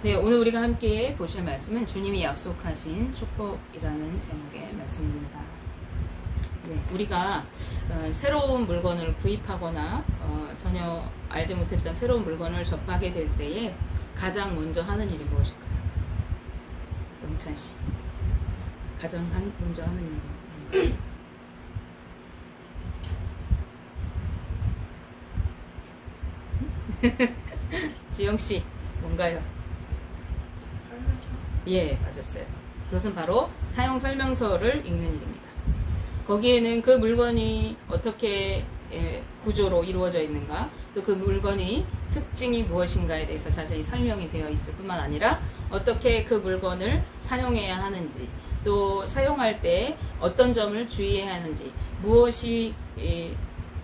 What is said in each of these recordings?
네, 오늘 우리가 함께 보실 말씀은 주님이 약속하신 축복이라는 제목의 말씀입니다. 네, 우리가 새로운 물건을 구입하거나 전혀 알지 못했던 새로운 물건을 접하게 될 때에 가장 먼저 하는 일이 무엇일까요? 영찬 씨, 가장 먼저 하는 일이 지영 씨, 뭔가요? 예, 맞았어요. 그것은 바로 사용 설명서를 읽는 일입니다. 거기에는 그 물건이 어떻게 구조로 이루어져 있는가, 또 그 물건이 특징이 무엇인가에 대해서 자세히 설명이 되어 있을 뿐만 아니라 어떻게 그 물건을 사용해야 하는지, 또 사용할 때 어떤 점을 주의해야 하는지, 무엇이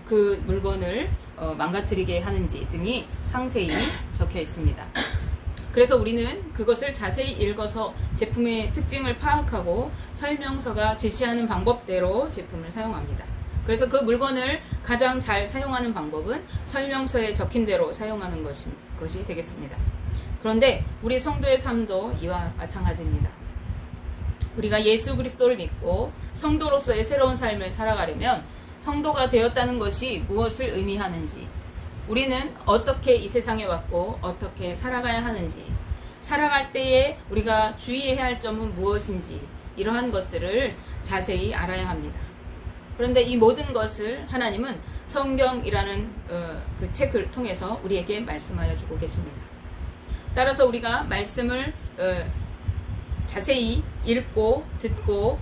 그 물건을 망가뜨리게 하는지 등이 상세히 적혀 있습니다. 그래서 우리는 그것을 자세히 읽어서 제품의 특징을 파악하고 설명서가 제시하는 방법대로 제품을 사용합니다. 그래서 그 물건을 가장 잘 사용하는 방법은 설명서에 적힌 대로 사용하는 것이 되겠습니다. 그런데 우리 성도의 삶도 이와 마찬가지입니다. 우리가 예수 그리스도를 믿고 성도로서의 새로운 삶을 살아가려면 성도가 되었다는 것이 무엇을 의미하는지, 우리는 어떻게 이 세상에 왔고 어떻게 살아가야 하는지, 살아갈 때에 우리가 주의해야 할 점은 무엇인지, 이러한 것들을 자세히 알아야 합니다. 그런데 이 모든 것을 하나님은 성경이라는 그 책을 통해서 우리에게 말씀하여 주고 계십니다. 따라서 우리가 말씀을 자세히 읽고 듣고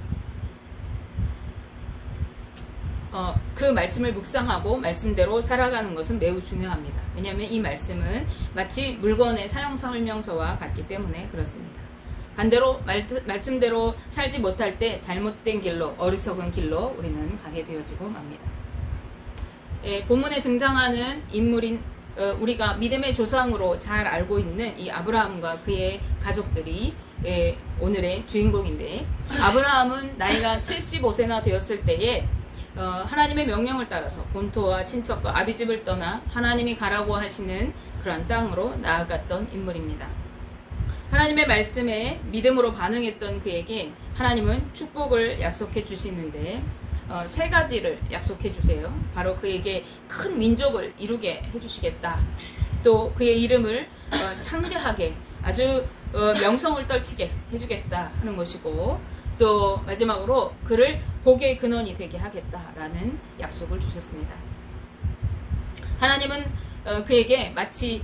그 말씀을 묵상하고 말씀대로 살아가는 것은 매우 중요합니다. 왜냐하면 이 말씀은 마치 물건의 사용 설명서와 같기 때문에 그렇습니다. 반대로 말씀대로 살지 못할 때 잘못된 길로, 어리석은 길로 우리는 가게 되어지고 맙니다. 본문에 등장하는 인물인 우리가 믿음의 조상으로 잘 알고 있는 이 아브라함과 그의 가족들이 오늘의 주인공인데, 아브라함은 나이가 75세나 되었을 때에 하나님의 명령을 따라서 본토와 친척과 아비집을 떠나 하나님이 가라고 하시는 그러한 땅으로 나아갔던 인물입니다. 하나님의 말씀에 믿음으로 반응했던 그에게 하나님은 축복을 약속해 주시는데 세 가지를 약속해 주세요. 바로 그에게 큰 민족을 이루게 해주시겠다. 또 그의 이름을 창대하게, 아주 명성을 떨치게 해주겠다 하는 것이고, 또 마지막으로 그를 복의 근원이 되게 하겠다라는 약속을 주셨습니다. 하나님은 그에게 마치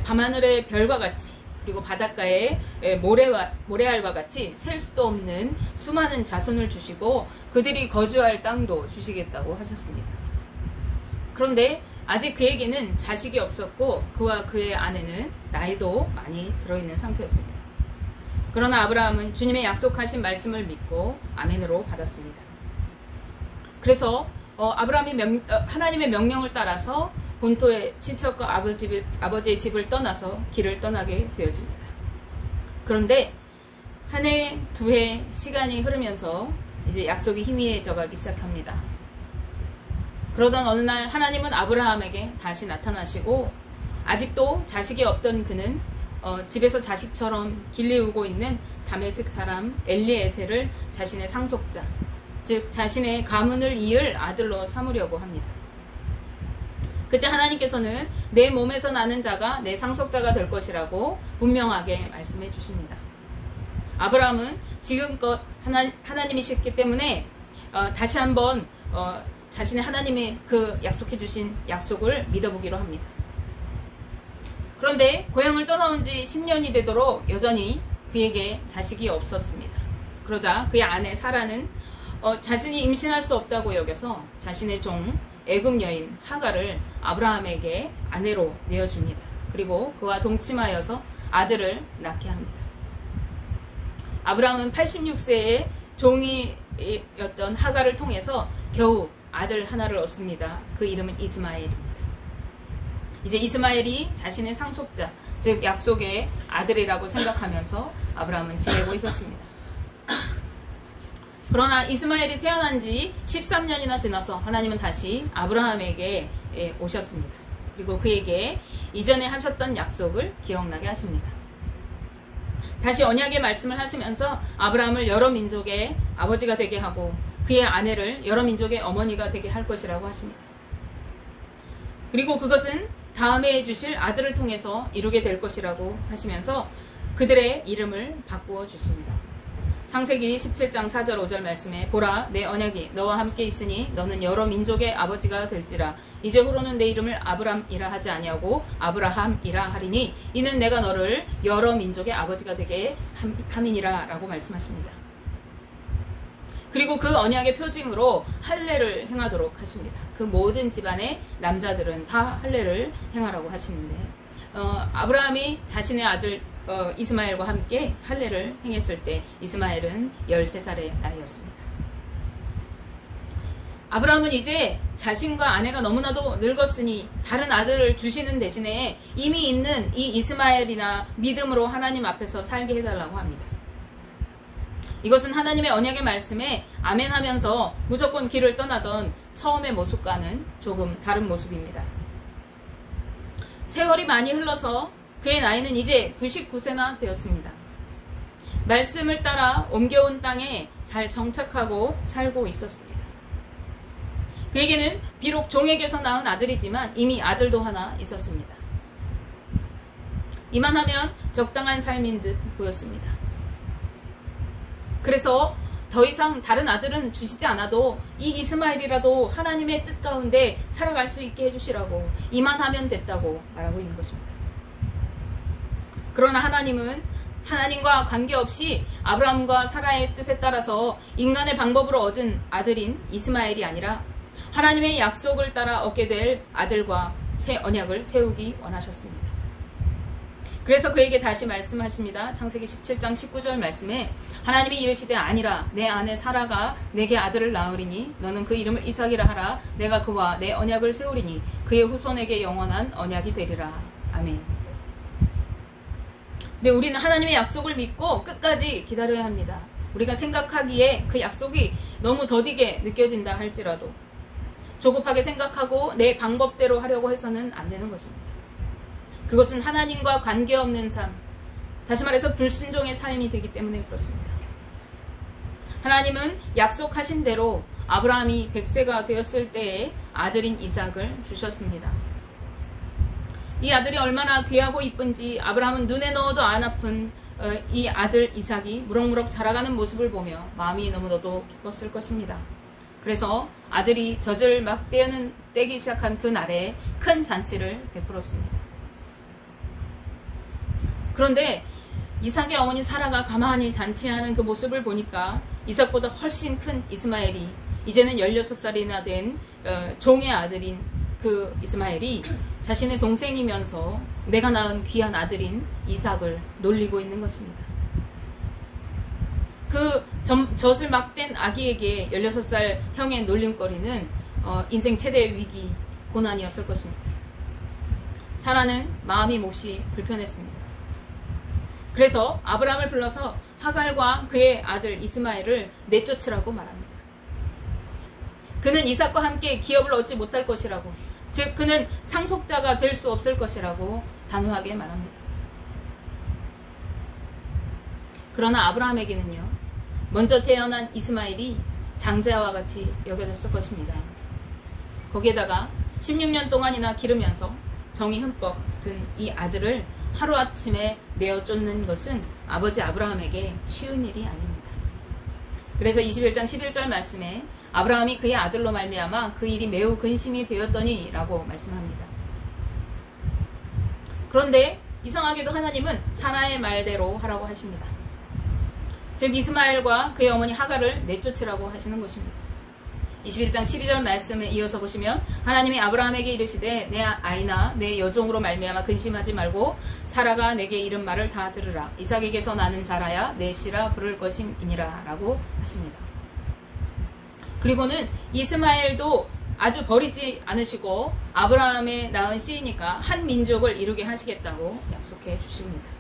밤하늘의 별과 같이, 그리고 바닷가의 모래알과 같이 셀 수도 없는 수많은 자손을 주시고 그들이 거주할 땅도 주시겠다고 하셨습니다. 그런데 아직 그에게는 자식이 없었고 그와 그의 아내는 나이도 많이 들어있는 상태였습니다. 그러나 아브라함은 주님의 약속하신 말씀을 믿고 아멘으로 받았습니다. 그래서 아브라함이 하나님의 명령을 따라서 본토의 친척과 아버지의 집을 떠나서 길을 떠나게 되어집니다. 그런데 한 해, 두 해 시간이 흐르면서 이제 약속이 희미해져 가기 시작합니다. 그러던 어느 날 하나님은 아브라함에게 다시 나타나시고, 아직도 자식이 없던 그는 집에서 자식처럼 길리우고 있는 다메섹 사람 엘리에셀을 자신의 상속자, 즉 자신의 가문을 이을 아들로 삼으려고 합니다. 그때 하나님께서는 내 몸에서 나는 자가 내 상속자가 될 것이라고 분명하게 말씀해 주십니다. 아브라함은 지금껏 하나님이셨기 때문에 다시 한번 자신의 하나님이 그 약속해 주신 약속을 믿어보기로 합니다. 그런데 고향을 떠나온 지 10년이 되도록 여전히 그에게 자식이 없었습니다. 그러자 그의 아내 사라는 자신이 임신할 수 없다고 여겨서 자신의 종 애굽 여인 하갈을 아브라함에게 아내로 내어줍니다. 그리고 그와 동침하여서 아들을 낳게 합니다. 아브라함은 86세의 종이었던 하갈을 통해서 겨우 아들 하나를 얻습니다. 그 이름은 이스마엘입니다. 이제 이스마엘이 자신의 상속자, 즉 약속의 아들이라고 생각하면서 아브라함은 지내고 있었습니다. 그러나 이스마엘이 태어난 지 13년이나 지나서 하나님은 다시 아브라함에게 오셨습니다. 그리고 그에게 이전에 하셨던 약속을 기억나게 하십니다. 다시 언약의 말씀을 하시면서 아브라함을 여러 민족의 아버지가 되게 하고 그의 아내를 여러 민족의 어머니가 되게 할 것이라고 하십니다. 그리고 그것은 다음에 주실 아들을 통해서 이루게 될 것이라고 하시면서 그들의 이름을 바꾸어 주십니다. 창세기 17장 4절 5절 말씀에 보라 내 언약이 너와 함께 있으니 너는 여러 민족의 아버지가 될지라 이제후로는 내 이름을 아브람이라 하지 아니하고 아브라함이라 하리니 이는 내가 너를 여러 민족의 아버지가 되게 함이니라 라고 말씀하십니다. 그리고 그 언약의 표징으로 할례를 행하도록 하십니다. 그 모든 집안의 남자들은 다 할례를 행하라고 하시는데 아브라함이 자신의 아들 이스마엘과 함께 할례를 행했을 때 이스마엘은 13살의 나이였습니다. 아브라함은 이제 자신과 아내가 너무나도 늙었으니 다른 아들을 주시는 대신에 이미 있는 이 이스마엘이나 믿음으로 하나님 앞에서 살게 해달라고 합니다. 이것은 하나님의 언약의 말씀에 아멘하면서 무조건 길을 떠나던 처음의 모습과는 조금 다른 모습입니다. 세월이 많이 흘러서 그의 나이는 이제 99세나 되었습니다. 말씀을 따라 옮겨온 땅에 잘 정착하고 살고 있었습니다. 그에게는 비록 종에게서 낳은 아들이지만 이미 아들도 하나 있었습니다. 이만하면 적당한 삶인 듯 보였습니다. 그래서 더 이상 다른 아들은 주시지 않아도 이 이스마엘이라도 하나님의 뜻 가운데 살아갈 수 있게 해주시라고 이만하면 됐다고 말하고 있는 것입니다. 그러나 하나님은 하나님과 관계없이 아브라함과 사라의 뜻에 따라서 인간의 방법으로 얻은 아들인 이스마엘이 아니라 하나님의 약속을 따라 얻게 될 아들과 새 언약을 세우기 원하셨습니다. 그래서 그에게 다시 말씀하십니다. 창세기 17장 19절 말씀에 하나님이 이르시되 아니라 내 아내 사라가 내게 아들을 낳으리니 너는 그 이름을 이삭이라 하라. 내가 그와 내 언약을 세우리니 그의 후손에게 영원한 언약이 되리라. 아멘. 근데 우리는 하나님의 약속을 믿고 끝까지 기다려야 합니다. 우리가 생각하기에 그 약속이 너무 더디게 느껴진다 할지라도 조급하게 생각하고 내 방법대로 하려고 해서는 안 되는 것입니다. 그것은 하나님과 관계없는 삶, 다시 말해서 불순종의 삶이 되기 때문에 그렇습니다. 하나님은 약속하신 대로 아브라함이 100세가 되었을 때에 아들인 이삭을 주셨습니다. 이 아들이 얼마나 귀하고 이쁜지 아브라함은 눈에 넣어도 안 아픈 이 아들 이삭이 무럭무럭 자라가는 모습을 보며 마음이 너무나도 기뻤을 것입니다. 그래서 아들이 젖을 막 떼기 시작한 그 날에 큰 잔치를 베풀었습니다. 그런데 이삭의 어머니 사라가 가만히 잔치하는 그 모습을 보니까 이삭보다 훨씬 큰 이스마엘이 이제는 16살이나 된 종의 아들인 그 이스마엘이 자신의 동생이면서 내가 낳은 귀한 아들인 이삭을 놀리고 있는 것입니다. 그 젖을 막 뗀 아기에게 16살 형의 놀림거리는 인생 최대의 위기, 고난이었을 것입니다. 사라는 마음이 몹시 불편했습니다. 그래서 아브라함을 불러서 하갈과 그의 아들 이스마엘을 내쫓으라고 말합니다. 그는 이삭과 함께 기업을 얻지 못할 것이라고, 즉 그는 상속자가 될 수 없을 것이라고 단호하게 말합니다. 그러나 아브라함에게는요, 먼저 태어난 이스마엘이 장자와 같이 여겨졌을 것입니다. 거기에다가 16년 동안이나 기르면서 정이 흠뻑 든 이 아들을 하루아침에 내어 쫓는 것은 아버지 아브라함에게 쉬운 일이 아닙니다. 그래서 21장 11절 말씀에 아브라함이 그의 아들로 말미암아 그 일이 매우 근심이 되었더니 라고 말씀합니다. 그런데 이상하게도 하나님은 사라의 말대로 하라고 하십니다. 즉 이스마엘과 그의 어머니 하갈을 내쫓으라고 하시는 것입니다. 21장 12절 말씀에 이어서 보시면 하나님이 아브라함에게 이르시되 내 아이나 내 여종으로 말미암아 근심하지 말고 사라가 내게 이른 말을 다 들으라. 이삭에게서 나는 자라야 내 씨라 부를 것임이니라 라고 하십니다. 그리고는 이스마엘도 아주 버리지 않으시고 아브라함의 낳은 씨이니까 한 민족을 이루게 하시겠다고 약속해 주십니다.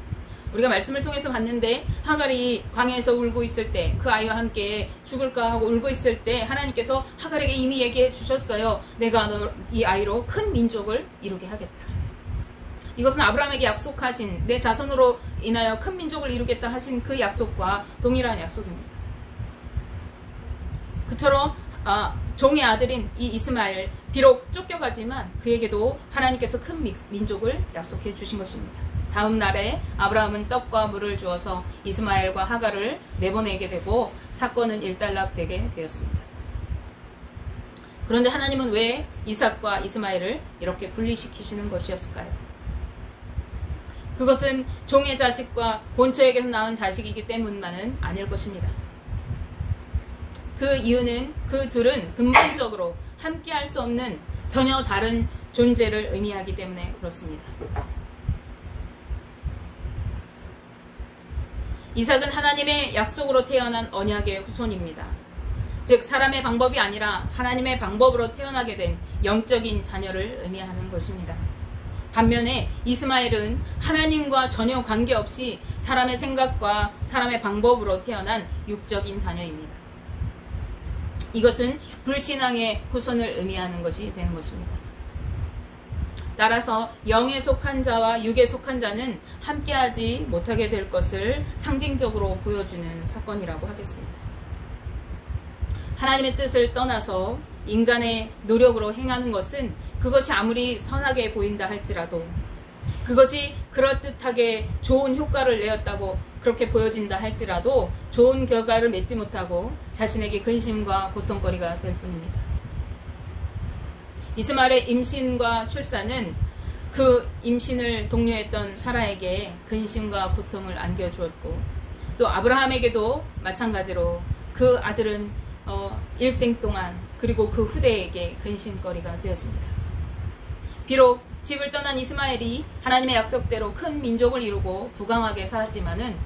우리가 말씀을 통해서 봤는데 하갈이 광야에서 울고 있을 때 그 아이와 함께 죽을까 하고 울고 있을 때 하나님께서 하갈에게 이미 얘기해 주셨어요. 내가 이 아이로 큰 민족을 이루게 하겠다. 이것은 아브라함에게 약속하신 내 자손으로 인하여 큰 민족을 이루겠다 하신 그 약속과 동일한 약속입니다. 그처럼 종의 아들인 이 이스마엘, 비록 쫓겨가지만 그에게도 하나님께서 큰 민족을 약속해 주신 것입니다. 다음 날에 아브라함은 떡과 물을 주어서 이스마엘과 하갈을 내보내게 되고 사건은 일단락되게 되었습니다. 그런데 하나님은 왜 이삭과 이스마엘을 이렇게 분리시키시는 것이었을까요? 그것은 종의 자식과 본처에게서 낳은 자식이기 때문만은 아닐 것입니다. 그 이유는 그 둘은 근본적으로 함께 할 수 없는 전혀 다른 존재를 의미하기 때문에 그렇습니다. 이삭은 하나님의 약속으로 태어난 언약의 후손입니다. 즉 사람의 방법이 아니라 하나님의 방법으로 태어나게 된 영적인 자녀를 의미하는 것입니다. 반면에 이스마엘은 하나님과 전혀 관계없이 사람의 생각과 사람의 방법으로 태어난 육적인 자녀입니다. 이것은 불신앙의 후손을 의미하는 것이 되는 것입니다. 따라서 영에 속한 자와 육에 속한 자는 함께하지 못하게 될 것을 상징적으로 보여주는 사건이라고 하겠습니다. 하나님의 뜻을 떠나서 인간의 노력으로 행하는 것은 그것이 아무리 선하게 보인다 할지라도, 그것이 그럴듯하게 좋은 효과를 내었다고 그렇게 보여진다 할지라도 좋은 결과를 맺지 못하고 자신에게 근심과 고통거리가 될 뿐입니다. 이스마엘의 임신과 출산은 그 임신을 독려했던 사라에게 근심과 고통을 안겨주었고, 또 아브라함에게도 마찬가지로 그 아들은 일생 동안 그리고 그 후대에게 근심거리가 되었습니다. 비록 집을 떠난 이스마엘이 하나님의 약속대로 큰 민족을 이루고 부강하게 살았지만은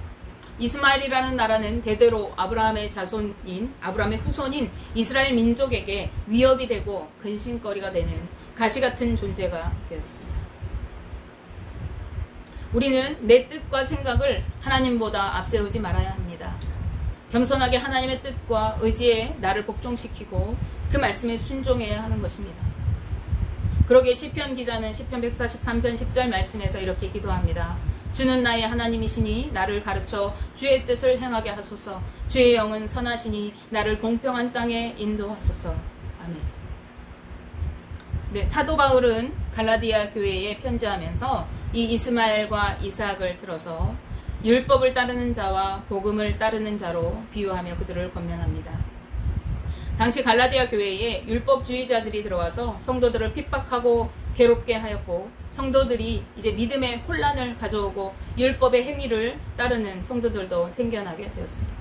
이스마엘이라는 나라는 대대로 아브라함의 자손인, 아브라함의 후손인 이스라엘 민족에게 위협이 되고 근심거리가 되는 가시같은 존재가 되었습니다. 우리는 내 뜻과 생각을 하나님보다 앞세우지 말아야 합니다. 겸손하게 하나님의 뜻과 의지에 나를 복종시키고 그 말씀에 순종해야 하는 것입니다. 그러기에 시편 기자는 시편 143편 10절 말씀에서 이렇게 기도합니다. 주는 나의 하나님이시니 나를 가르쳐 주의 뜻을 행하게 하소서. 주의 영은 선하시니 나를 공평한 땅에 인도하소서. 아멘. 네, 사도 바울은 갈라디아 교회에 편지하면서 이 이스마엘과 이삭을 들어서 율법을 따르는 자와 복음을 따르는 자로 비유하며 그들을 권면합니다. 당시 갈라디아 교회에 율법주의자들이 들어와서 성도들을 핍박하고 괴롭게 하였고, 성도들이 이제 믿음의 혼란을 가져오고 율법의 행위를 따르는 성도들도 생겨나게 되었습니다.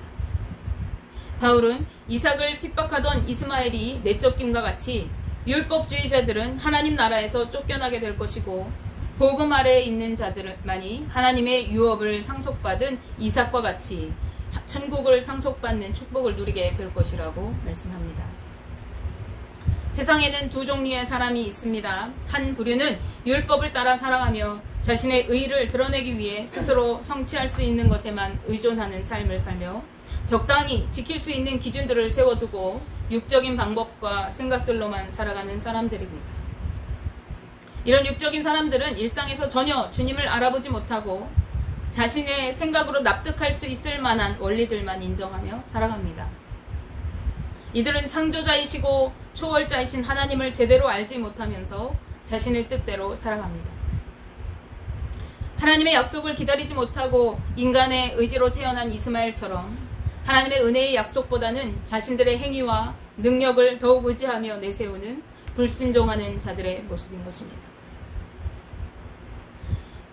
바울은 이삭을 핍박하던 이스마엘이 내쫓김과 같이 율법주의자들은 하나님 나라에서 쫓겨나게 될 것이고, 복음 아래에 있는 자들만이 하나님의 유업을 상속받은 이삭과 같이 천국을 상속받는 축복을 누리게 될 것이라고 말씀합니다. 세상에는 두 종류의 사람이 있습니다. 한 부류는 율법을 따라 살아가며 자신의 의의를 드러내기 위해 스스로 성취할 수 있는 것에만 의존하는 삶을 살며 적당히 지킬 수 있는 기준들을 세워두고 육적인 방법과 생각들로만 살아가는 사람들입니다. 이런 육적인 사람들은 일상에서 전혀 주님을 알아보지 못하고 자신의 생각으로 납득할 수 있을 만한 원리들만 인정하며 살아갑니다. 이들은 창조자이시고 초월자이신 하나님을 제대로 알지 못하면서 자신의 뜻대로 살아갑니다. 하나님의 약속을 기다리지 못하고 인간의 의지로 태어난 이스마엘처럼 하나님의 은혜의 약속보다는 자신들의 행위와 능력을 더욱 의지하며 내세우는 불순종하는 자들의 모습인 것입니다.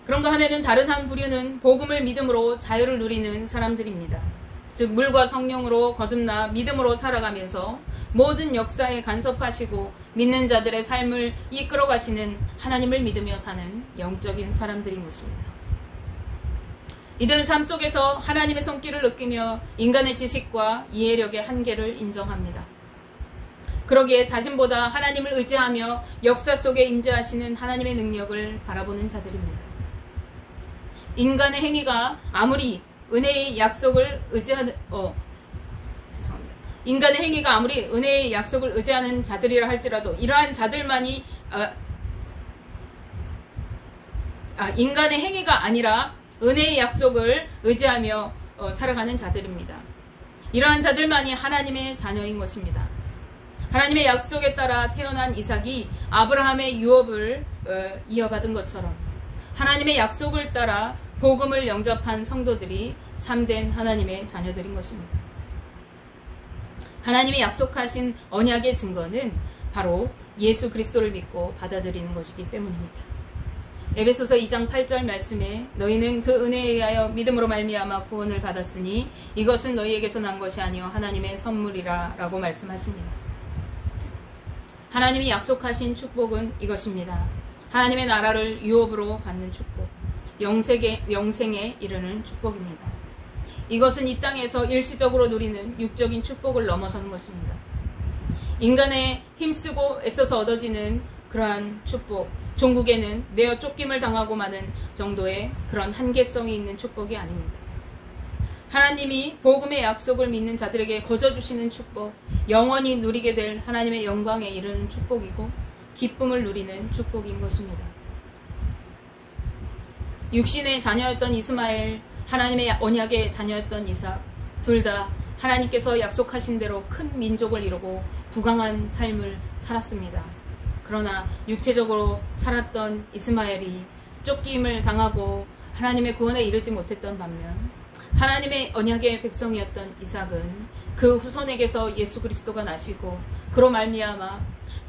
그런가 하면은 다른 한 부류는 복음을 믿음으로 자유를 누리는 사람들입니다. 즉 물과 성령으로 거듭나 믿음으로 살아가면서 모든 역사에 간섭하시고 믿는 자들의 삶을 이끌어 가시는 하나님을 믿으며 사는 영적인 사람들인 것입니다. 이들은 삶 속에서 하나님의 손길을 느끼며 인간의 지식과 이해력의 한계를 인정합니다. 그러기에 자신보다 하나님을 의지하며 역사 속에 임재하시는 하나님의 능력을 바라보는 자들입니다. 인간의 행위가 아무리 은혜의 약속을 의지하는 인간의 행위가 아무리 은혜의 약속을 의지하는 자들이라 할지라도 이러한 자들만이 인간의 행위가 아니라 은혜의 약속을 의지하며 살아가는 자들입니다. 이러한 자들만이 하나님의 자녀인 것입니다. 하나님의 약속에 따라 태어난 이삭이 아브라함의 유업을 이어받은 것처럼 하나님의 약속을 따라 복음을 영접한 성도들이 참된 하나님의 자녀들인 것입니다. 하나님이 약속하신 언약의 증거는 바로 예수 그리스도를 믿고 받아들이는 것이기 때문입니다. 에베소서 2장 8절 말씀에 너희는 그 은혜에 의하여 믿음으로 말미암아 구원을 받았으니 이것은 너희에게서 난 것이 아니요 하나님의 선물이라 라고 말씀하십니다. 하나님이 약속하신 축복은 이것입니다. 하나님의 나라를 유업으로 받는 축복, 영생에 이르는 축복입니다. 이것은 이 땅에서 일시적으로 누리는 육적인 축복을 넘어서는 것입니다. 인간의 힘쓰고 애써서 얻어지는 그러한 축복, 종국에는 매어 쫓김을 당하고 마는 정도의 그런 한계성이 있는 축복이 아닙니다. 하나님이 복음의 약속을 믿는 자들에게 거저주시는 축복, 영원히 누리게 될 하나님의 영광에 이르는 축복이고 기쁨을 누리는 축복인 것입니다. 육신의 자녀였던 이스마엘, 하나님의 언약의 자녀였던 이삭, 둘 다 하나님께서 약속하신 대로 큰 민족을 이루고 부강한 삶을 살았습니다. 그러나 육체적으로 살았던 이스마엘이 쫓김을 당하고 하나님의 구원에 이르지 못했던 반면 하나님의 언약의 백성이었던 이삭은 그 후손에게서 예수 그리스도가 나시고 그로 말미암아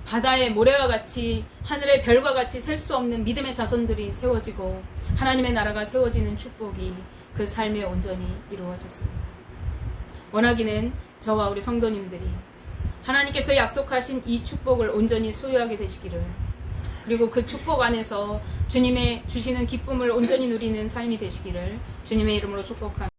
바다의 모래와 같이 하늘의 별과 같이 셀 수 없는 믿음의 자손들이 세워지고 하나님의 나라가 세워지는 축복이 그 삶에 온전히 이루어졌습니다. 원하기는 저와 우리 성도님들이 하나님께서 약속하신 이 축복을 온전히 소유하게 되시기를, 그리고 그 축복 안에서 주님의 주시는 기쁨을 온전히 누리는 삶이 되시기를 주님의 이름으로 축복합니다.